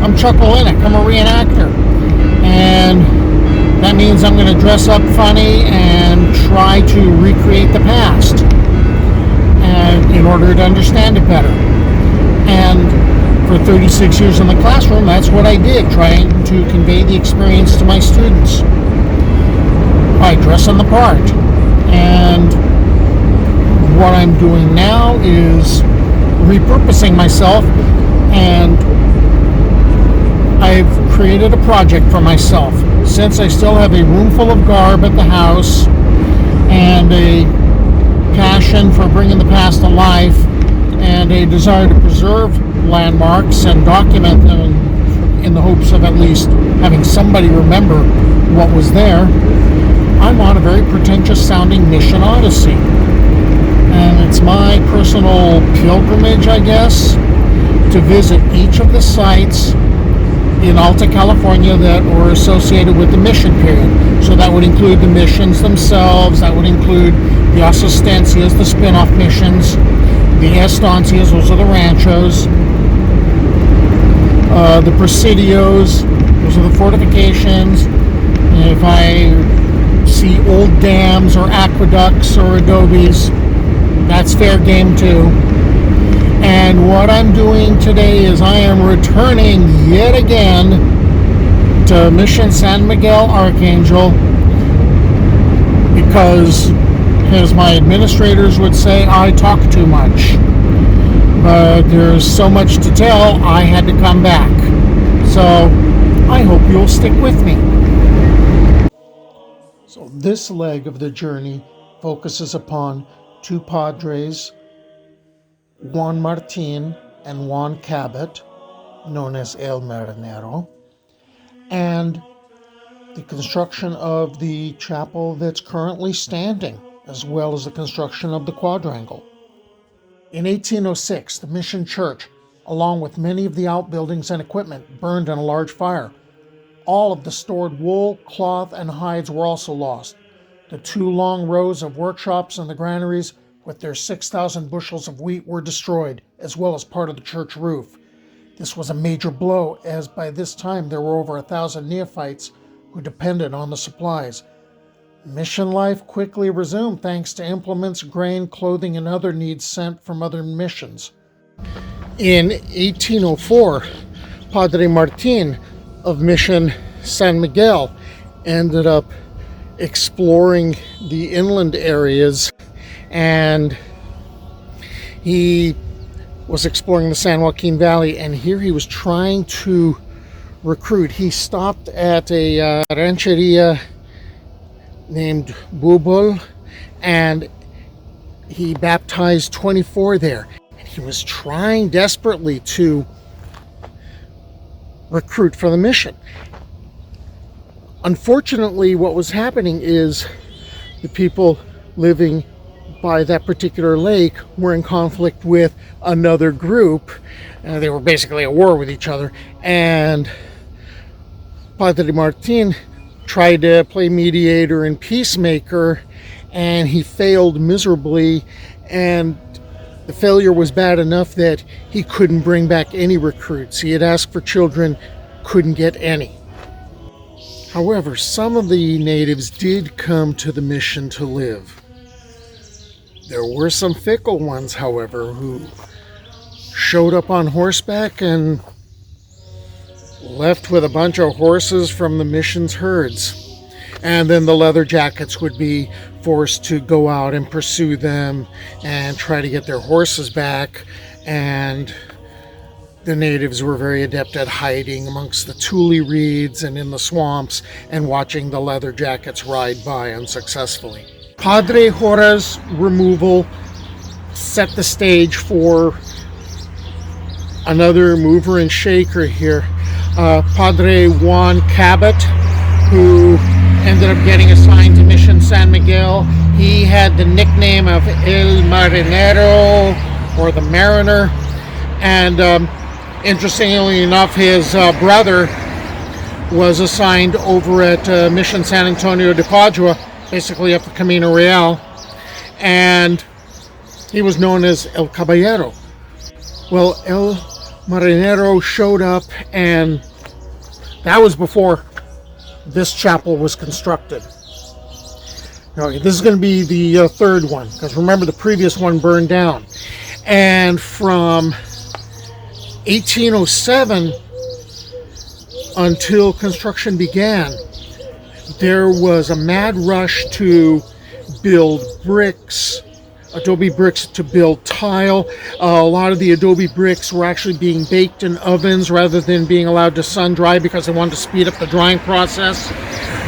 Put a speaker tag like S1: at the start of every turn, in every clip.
S1: I'm Chuckle-in-it. I'm a reenactor. And that means I'm going to dress up funny and try to recreate the past, and in order to understand it better. And for 36 years in the classroom, that's what I did, trying to convey the experience to my students by dressing the part. And what I'm doing now is repurposing myself, and I've created a project for myself. Since I still have a room full of garb at the house and a passion for bringing the past to life and a desire to preserve landmarks and document them in the hopes of at least having somebody remember what was there, I'm on a very pretentious sounding mission Odyssey. And it's my personal pilgrimage, I guess, to visit each of the sites in Alta California that were associated with the mission period. So that would include the missions themselves, that would include the asistencias, the spin-off missions, the estancias, those are the ranchos, the presidios, those are the fortifications. And if I see old dams or aqueducts or adobes, that's fair game too. And what I'm doing today is I am returning yet again to Mission San Miguel Arcángel because, as my administrators would say, I talk too much. But there's so much to tell, I had to come back. So I hope you'll stick with me. So this leg of the journey focuses upon two padres, Juan Martin and Juan Cabot, known as El Marinero, and the construction of the chapel that's currently standing, as well as the construction of the quadrangle. In 1806, the Mission Church, along with many of the outbuildings and equipment, burned in a large fire. All of the stored wool, cloth, and hides were also lost. The two long rows of workshops and the granaries with their 6,000 bushels of wheat were destroyed, as well as part of the church roof. This was a major blow, as by this time there were over 1,000 neophytes who depended on the supplies. Mission life quickly resumed thanks to implements, grain, clothing, and other needs sent from other missions. In 1804, Padre Martin of Mission San Miguel ended up exploring the inland areas, and he was exploring the San Joaquin Valley, and here he was trying to recruit. He stopped at a rancheria named Bubol, and he baptized 24 there. And he was trying desperately to recruit for the mission. Unfortunately, what was happening is the people living by that particular lake were in conflict with another group. They were basically at war with each other, and Padre Martin tried to play mediator and peacemaker, and he failed miserably, and the failure was bad enough that he couldn't bring back any recruits. He had asked for children, couldn't get any. However, some of the natives did come to the mission to live. There were some fickle ones, however, who showed up on horseback and left with a bunch of horses from the mission's herds. And then the leather jackets would be forced to go out and pursue them and try to get their horses back. And the natives were very adept at hiding amongst the tule reeds and in the swamps and watching the leather jackets ride by unsuccessfully. Padre Jora's removal set the stage for another mover and shaker here. Padre Juan Cabot, who ended up getting assigned to Mission San Miguel. He had the nickname of El Marinero, or the Mariner, and interestingly enough, his brother was assigned over at Mission San Antonio de Padua, basically up the Camino Real, and he was known as El Caballero. Well, El Marinero showed up, and that was before this chapel was constructed. Okay, this is going to be the third one, because remember the previous one burned down. And from 1807 until construction began, there was a mad rush to build bricks, adobe bricks, to build tile. A lot of the adobe bricks were actually being baked in ovens rather than being allowed to sun dry, because they wanted to speed up the drying process,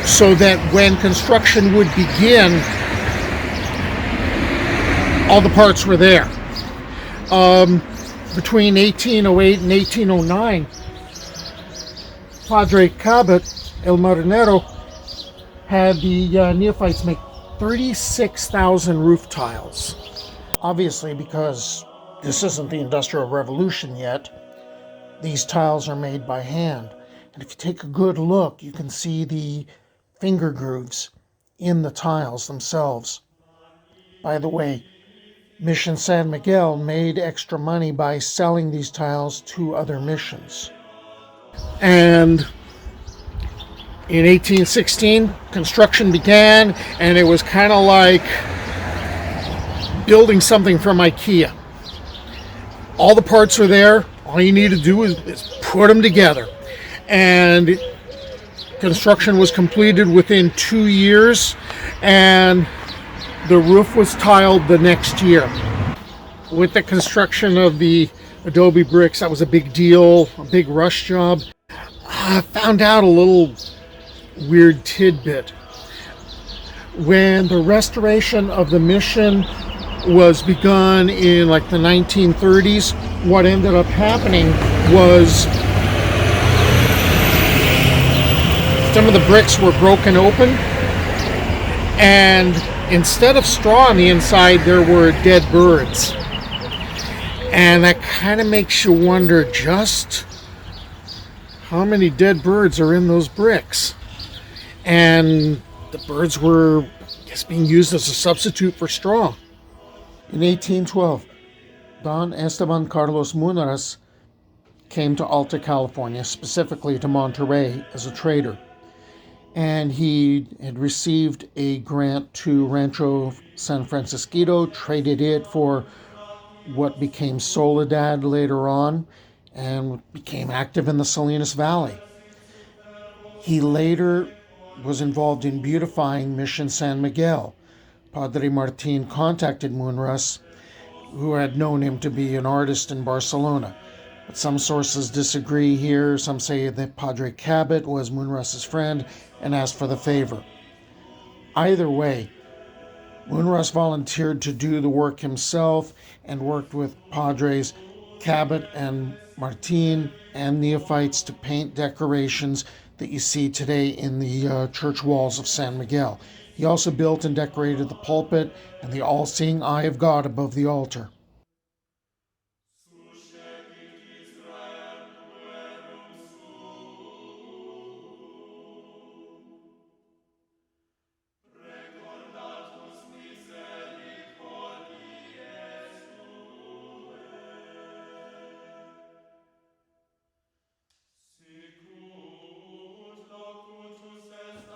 S1: so that when construction would begin, all the parts were there. Between 1808 and 1809, Padre Cabot, El Marinero, had the neophytes make 36,000 roof tiles. Obviously, because this isn't the Industrial Revolution yet, these tiles are made by hand. And if you take a good look, you can see the finger grooves in the tiles themselves. By the way, Mission San Miguel made extra money by selling these tiles to other missions. And in 1816, construction began, and it was kind of like building something from IKEA. All the parts are there. All you need to do is put them together. And construction was completed within 2 years, and the roof was tiled the next year. With the construction of the adobe bricks, that was a big deal, a big rush job. I found out a little weird tidbit. When the restoration of the mission was begun in like the 1930s, what ended up happening was some of the bricks were broken open, and instead of straw on the inside, there were dead birds. And that kind of makes you wonder just how many dead birds are in those bricks. And the birds were, I guess, being used as a substitute for straw. In 1812, Don Esteban Carlos Munoz came to Alta California, specifically to Monterey, as a trader. And he had received a grant to Rancho San Francisquito, traded it for what became Soledad later on, and became active in the Salinas Valley. He later was involved in beautifying Mission San Miguel. Padre Martin contacted Munras, who had known him to be an artist in Barcelona. But some sources disagree here. Some say that Padre Cabot was Munras' friend and asked for the favor. Either way, Munras volunteered to do the work himself and worked with Padres Cabot and Martin and neophytes to paint decorations that you see today in the church walls of San Miguel. He also built and decorated the pulpit and the all-seeing eye of God above the altar.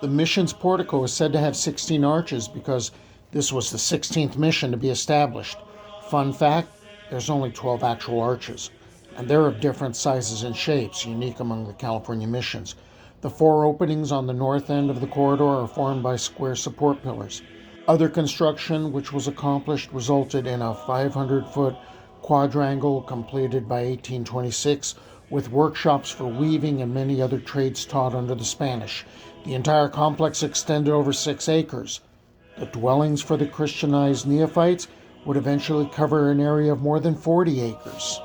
S1: The mission's portico is said to have 16 arches because this was the 16th mission to be established. Fun fact, there's only 12 actual arches, and they're of different sizes and shapes, unique among the California missions. The 4 openings on the north end of the corridor are formed by square support pillars. Other construction which was accomplished resulted in a 500-foot quadrangle completed by 1826, with workshops for weaving and many other trades taught under the Spanish. The entire complex extended over 6 acres. The dwellings for the Christianized neophytes would eventually cover an area of more than 40 acres.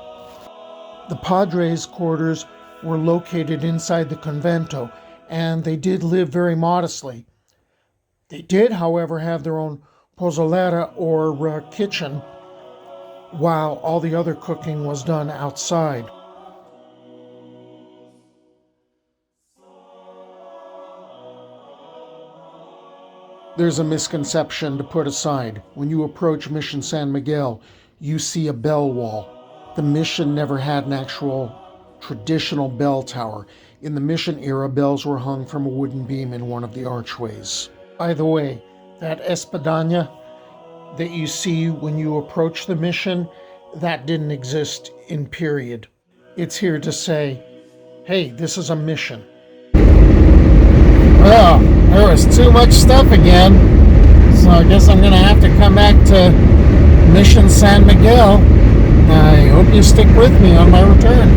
S1: The Padres' quarters were located inside the convento, and they did live very modestly. They did, however, have their own pozolera or kitchen, while all the other cooking was done outside. There's a misconception to put aside. When you approach Mission San Miguel, you see a bell wall. The mission never had an actual traditional bell tower. In the mission era, bells were hung from a wooden beam in one of the archways. By the way, that espadana that you see when you approach the mission, that didn't exist in period. It's here to say, hey, this is a mission. Well, there was too much stuff again, so I guess I'm going to have to come back to Mission San Miguel. I hope you stick with me on my return.